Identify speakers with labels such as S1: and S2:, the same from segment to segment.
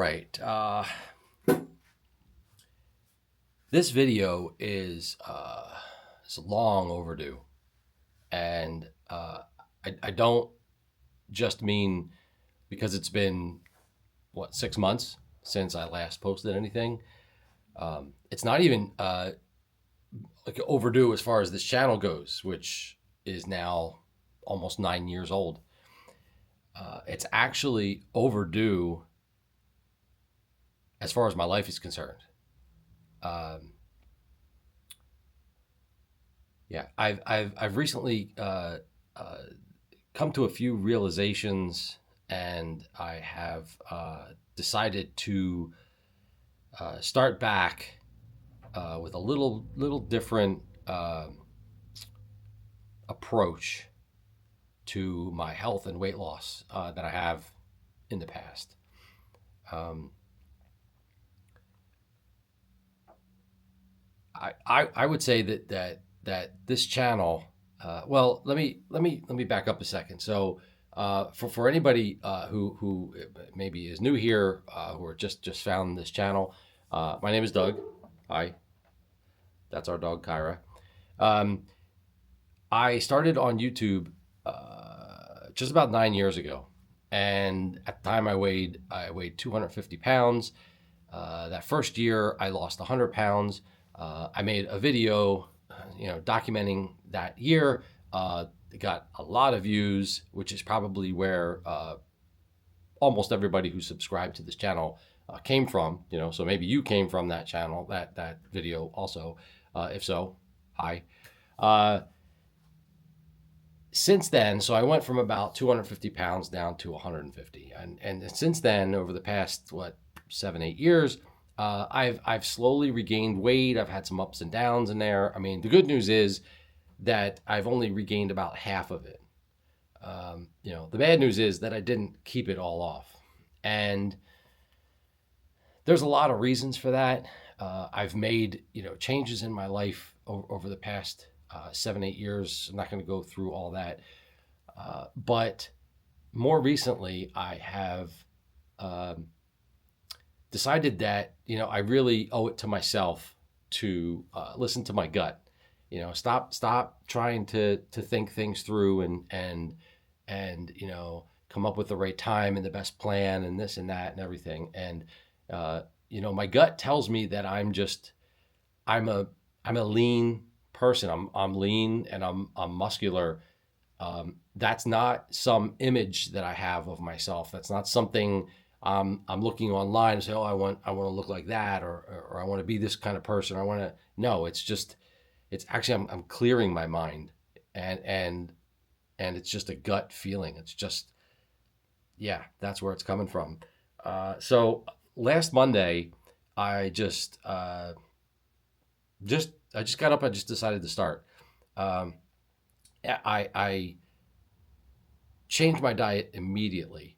S1: right. This video is long overdue, and I don't just mean because it's been 6 months since I last posted anything. It's not even like overdue as far as this channel goes, which is now almost 9 years old. It's actually overdue as far as my life is concerned. Um, yeah, I've recently come to a few realizations, and I have decided to start back with a little different approach to my health and weight loss that I have in the past. Um, I would say that this channel. Well, let me back up a second. So, for anybody who maybe is new here, who are just found this channel, my name is Doug. Hi, that's our dog Kyra. Um, I started on YouTube just about 9 years ago, and at the time I weighed 250 pounds. That first year, I lost 100 pounds. I made a video, documenting that year. It got a lot of views, which is probably where almost everybody who subscribed to this channel came from. So maybe you came from that channel, that video also. If so, hi. Uh, since then, so I went from about 250 pounds down to 150, and since then, over the past 7-8 years, I've slowly regained weight. I've had some ups and downs in there. I mean, the good news is that I've only regained about half of it. The bad news is that I didn't keep it all off, and there's a lot of reasons for that. I've made changes in my life over the past 7-8 years. I'm not going to go through all that, but more recently, I have decided that I really owe it to myself to listen to my gut. Stop trying to think things through and come up with the right time and the best plan and this and that and everything. And my gut tells me that I'm a lean person. I'm lean and I'm muscular. That's not some image that I have of myself. That's not something I'm looking online and say, oh, I want to look like that, or I want to be this kind of person. No, it's actually, I'm clearing my mind, and it's just a gut feeling. It's just, yeah, that's where it's coming from. So last Monday, I just got up. I just decided to start. I changed my diet immediately.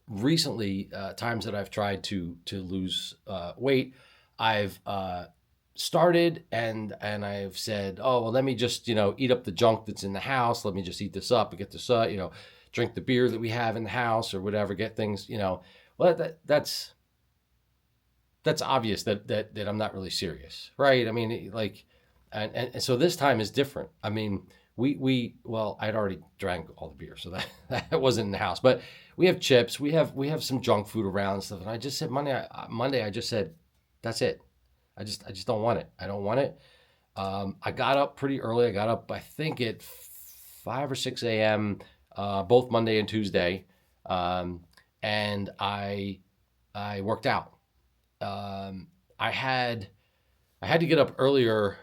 S1: Recently, times that I've tried to lose weight, I've started and I've said, oh well, let me just eat up the junk that's in the house. Let me just eat this up and get this drink the beer that we have in the house or whatever. Get things Well, that's obvious that I'm not really serious, right? I mean, and so this time is different. I mean, well, I'd already drank all the beer, so that wasn't in the house. But we have chips, we have some junk food around and stuff. And I just said Monday, I just said, that's it. I just don't want it. I don't want it. I got up pretty early. I got up, I think, at 5 or 6 a.m. Both Monday and Tuesday, and I worked out. I had to get up earlier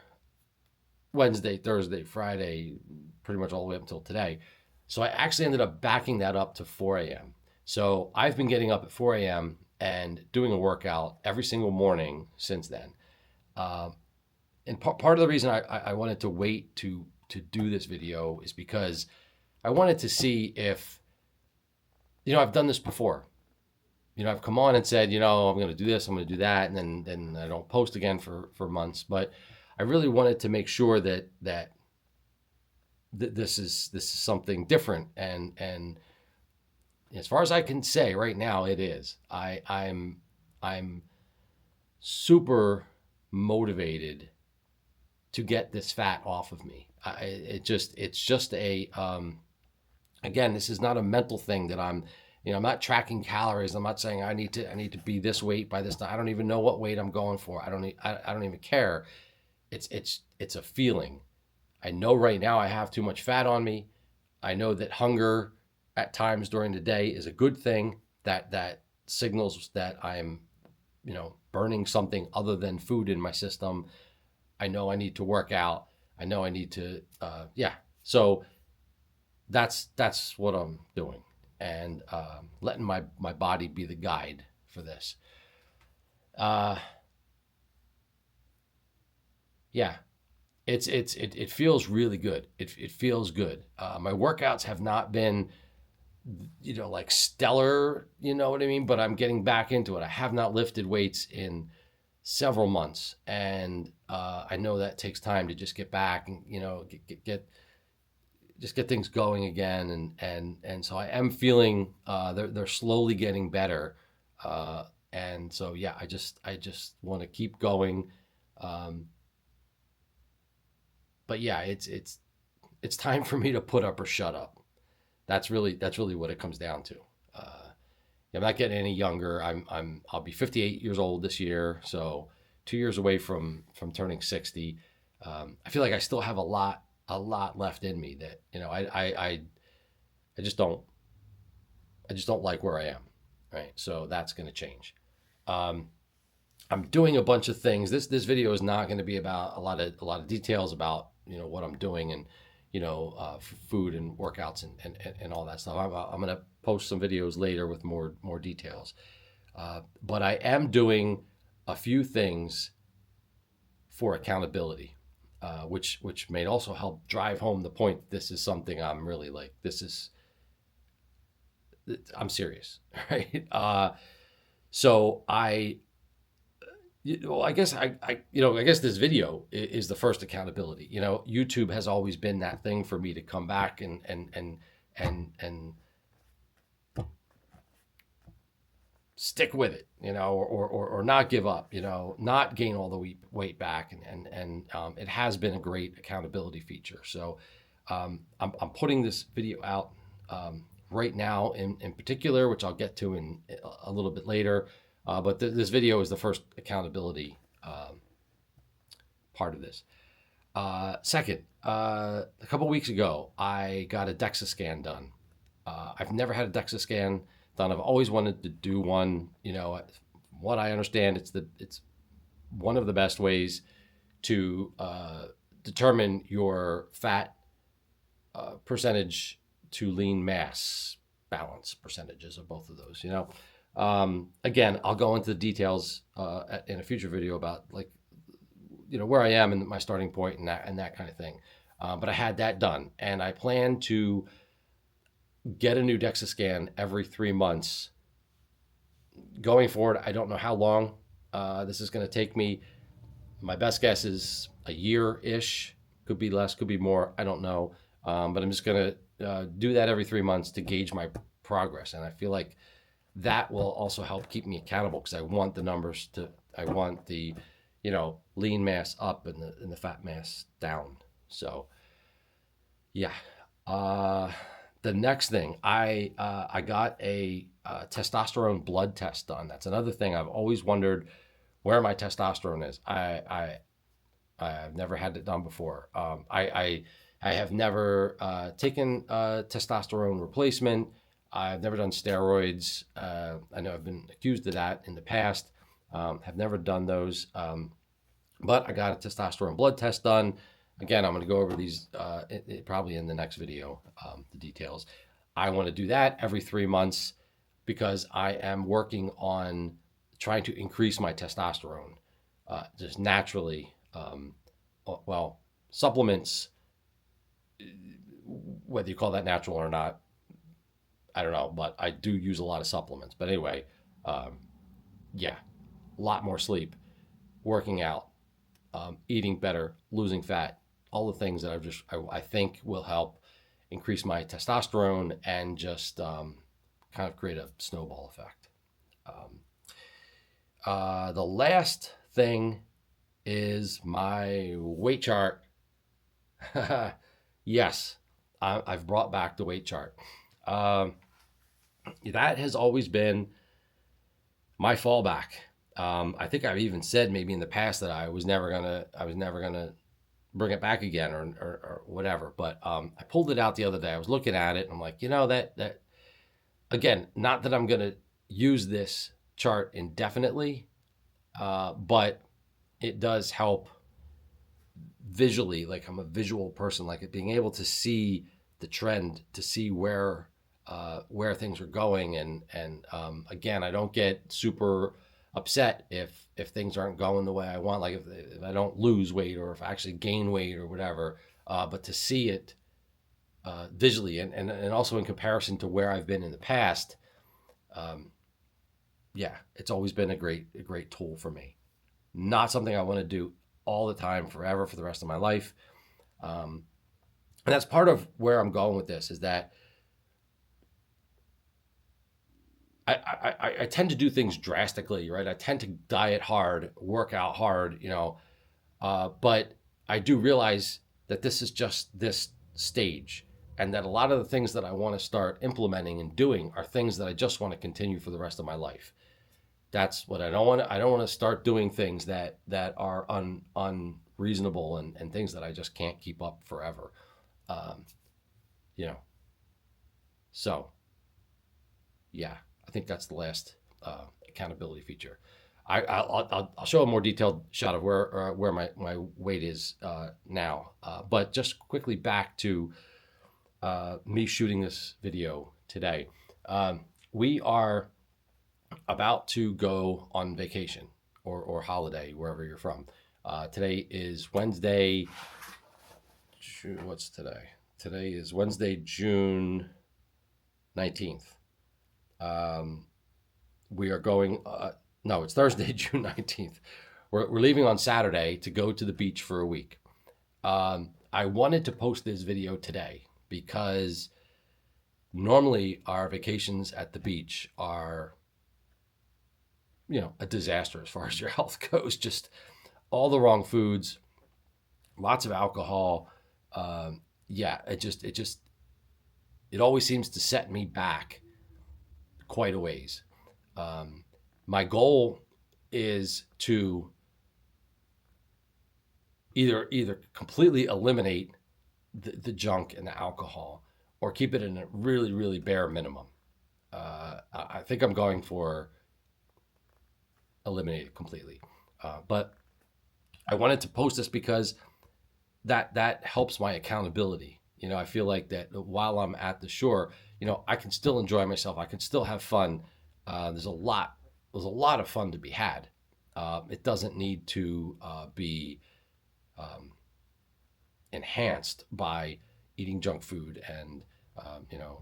S1: Wednesday, Thursday, Friday, pretty much all the way up until today. So I actually ended up backing that up to 4 a.m. So I've been getting up at 4 a.m. and doing a workout every single morning since then. And part of the reason I wanted to wait to do this video is because I wanted to see if, I've done this before. I've come on and said, I'm going to do this, I'm going to do that, and then I don't post again for months. But I really wanted to make sure that this is something different, and as far as I can say right now, it is. I'm I'm super motivated to get this fat off of me. It's just a, again, this is not a mental thing that I'm not tracking calories. I'm not saying I need to be this weight by this time. I don't even know what weight I'm going for. I don't even care. It's a feeling. I know right now I have too much fat on me. I know that hunger at times during the day is a good thing. That signals that I'm, burning something other than food in my system. I know I need to work out. I know I need to, yeah. So that's what I'm doing, and letting my body be the guide for this. Uh, yeah, it feels really good. It feels good. My workouts have not been, like stellar. You know what I mean? But I'm getting back into it. I have not lifted weights in several months, and I know that takes time to just get back and get just get things going again, and so I am feeling they're slowly getting better, and so yeah, I just want to keep going, um, but yeah, it's time for me to put up or shut up. That's really what it comes down to. Uh, I'm not getting any younger. I'll be 58 years old this year, so 2 years away from turning 60. I feel like I still have a lot left in me that I just don't I just don't like where I am, right? So that's going to change. Um, I'm doing a bunch of things. This video is not going to be about a lot of details about what I'm doing and food and workouts and all that stuff. I'm going to post some videos later with more details. But I am doing a few things for accountability, which may also help drive home the point. This is something I'm really like. I'm serious, right? So I guess I guess this video is the first accountability. YouTube has always been that thing for me to come back and stick with it, or not give up, not gain all the weight back, and it has been a great accountability feature. So I'm putting this video out right now in particular, which I'll get to in a little bit later. But this video is the first accountability part of this. Second, a couple weeks ago, I got a DEXA scan done. I've never had a DEXA scan done. I've always wanted to do one. From what I understand, it's one of the best ways to determine your fat percentage to lean mass balance percentages of both of those. Again, I'll go into the details in a future video about where I am and my starting point and that kind of thing. But I had that done, and I plan to get a new DEXA scan every 3 months going forward. I don't know how long this is going to take me. My best guess is a year-ish. Could be less, could be more. I don't know. But I'm just going to do that every 3 months to gauge my progress. And I feel like that will also help keep me accountable, because I want the numbers I want the, lean mass up and the fat mass down. So, yeah. The next thing, I got a testosterone blood test done. That's another thing I've always wondered where my testosterone is. I've never had it done before. I have never taken testosterone replacement. I've never done steroids. I know I've been accused of that in the past. Have never done those. But I got a testosterone blood test done. Again, I'm going to go over these probably in the next video, the details. I want to do that every 3 months because I am working on trying to increase my testosterone just naturally. Well, supplements, whether you call that natural or not, I don't know, but I do use a lot of supplements. But anyway, yeah, a lot more sleep, working out, eating better, losing fat, all the things that I think will help increase my testosterone and just kind of create a snowball effect. The last thing is my weight chart. Yes, I've brought back the weight chart. Um, that has always been my fallback. I think I've even said maybe in the past that I was never gonna bring it back again or whatever. But I pulled it out the other day. I was looking at it and I'm like, that again, not that I'm gonna use this chart indefinitely, but it does help visually. Like I'm a visual person, like being able to see the trend, to see where things are going, and again, I don't get super upset if things aren't going the way I want. Like if I don't lose weight or if I actually gain weight or whatever, but to see it visually and also in comparison to where I've been in the past, um, yeah, it's always been a great tool for me. Not something I want to do all the time, forever, for the rest of my life. Um, and that's part of where I'm going with this is that I tend to do things drastically, right? I tend to diet hard, work out hard, but I do realize that this is just this stage and that a lot of the things that I want to start implementing and doing are things that I just want to continue for the rest of my life. That's what I don't want to. I don't want to start doing things that are unreasonable and things that I just can't keep up forever. Um, you know. So yeah, I think that's the last accountability feature. I'll show a more detailed shot of where my weight is now. But just quickly back to me shooting this video today. We are about to go on vacation or holiday wherever you're from. Today is Wednesday. What's today? Today is Wednesday, June 19th. We are going, no, it's Thursday, June 19th. We're leaving on Saturday to go to the beach for a week. I wanted to post this video today because normally our vacations at the beach are, a disaster as far as your health goes. Just all the wrong foods, lots of alcohol. Yeah, it always seems to set me back quite a ways. My goal is to either completely eliminate the junk and the alcohol or keep it in a really, really bare minimum. I think I'm going for eliminate it completely. But I wanted to post this because that helps my accountability. I feel like that while I'm at the shore, I can still enjoy myself. I can still have fun. There's a lot of fun to be had. It doesn't need to be um, enhanced by eating junk food and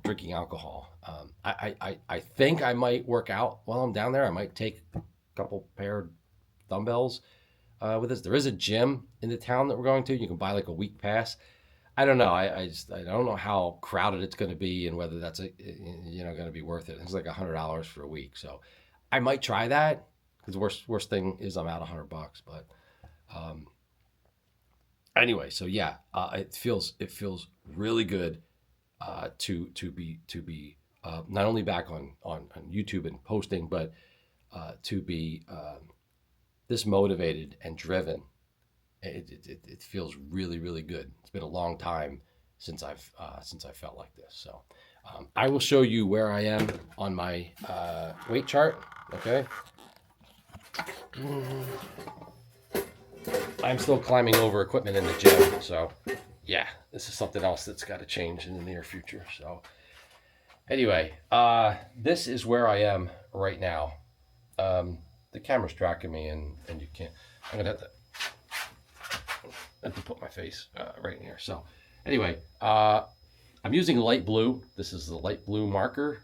S1: drinking alcohol. I think I might work out while I'm down there. I might take a couple pair of dumbbells with us. There is a gym in the town that we're going to. You can buy like a week pass. I don't know. I don't know how crowded it's going to be and whether that's going to be worth it. It's like $100 for a week, so I might try that because worst thing is I'm out $100. But um, anyway, so yeah, it feels really good to be not only back on YouTube and posting, but to be this motivated and driven. It feels really, really good. It's been a long time since I've felt like this. So I will show you where I am on my weight chart. Okay. I'm still climbing over equipment in the gym. So yeah, this is something else that's got to change in the near future. So anyway, this is where I am right now. The camera's tracking me and you can't. I'm gonna have to put my face right in here. So anyway, I'm using light blue. This is the light blue marker.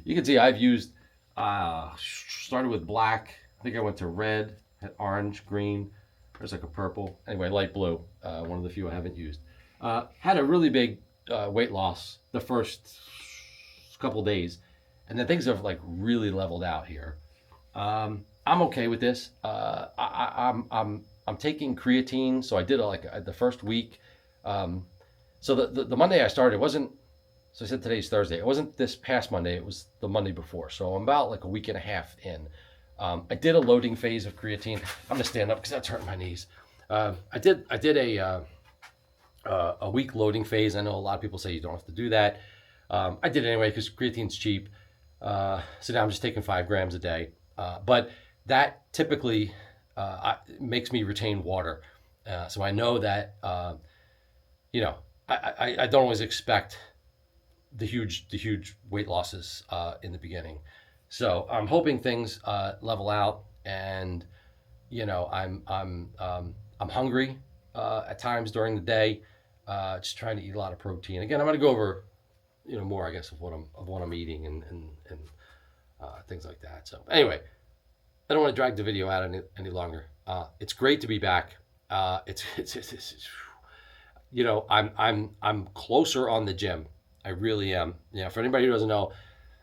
S1: You can see I've used, started with black. I think I went to red, had orange, green. There's like a purple. Anyway, light blue, one of the few I haven't used. Had a really big weight loss the first couple days. And then things have like really leveled out here. I'm okay with this. I'm taking creatine, so I did the first week. Um, so the Monday I started, it wasn't. So I said today's Thursday. It wasn't this past Monday. It was the Monday before. So I'm about like a week and a half in. I did a loading phase of creatine. I'm gonna stand up because that's hurting my knees. I did a week loading phase. I know a lot of people say you don't have to do that. I did it anyway because creatine's cheap. So now I'm just taking 5 grams a day. But that typically makes me retain water. So I know that, you know, I don't always expect the huge weight losses in the beginning. So I'm hoping things level out, and I'm hungry at times during the day. Just trying to eat a lot of protein. Again, I'm going to go over more, I guess, of what I'm eating and things like that. So anyway, I don't want to drag the video out any longer. It's great to be back. It's I'm closer on the gym. I really am. For anybody who doesn't know,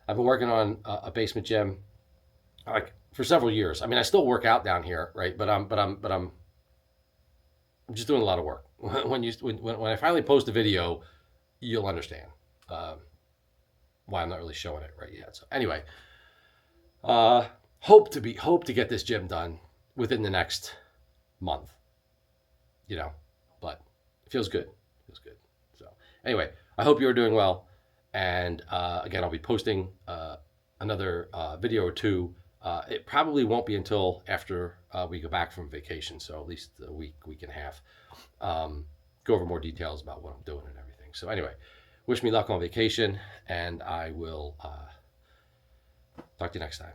S1: I've been working on a basement gym like for several years. I mean, I still work out down here, right? But I'm just doing a lot of work. When I finally post a video, you'll understand why I'm not really showing it right yet. So anyway, hope to get this gym done within the next month. You know, but it feels good. It feels good. So anyway, I hope you're doing well. And again, I'll be posting another video or two. It probably won't be until after we go back from vacation, so at least a week and a half. Go over more details about what I'm doing and everything. So anyway, wish me luck on vacation, and I will talk to you next time.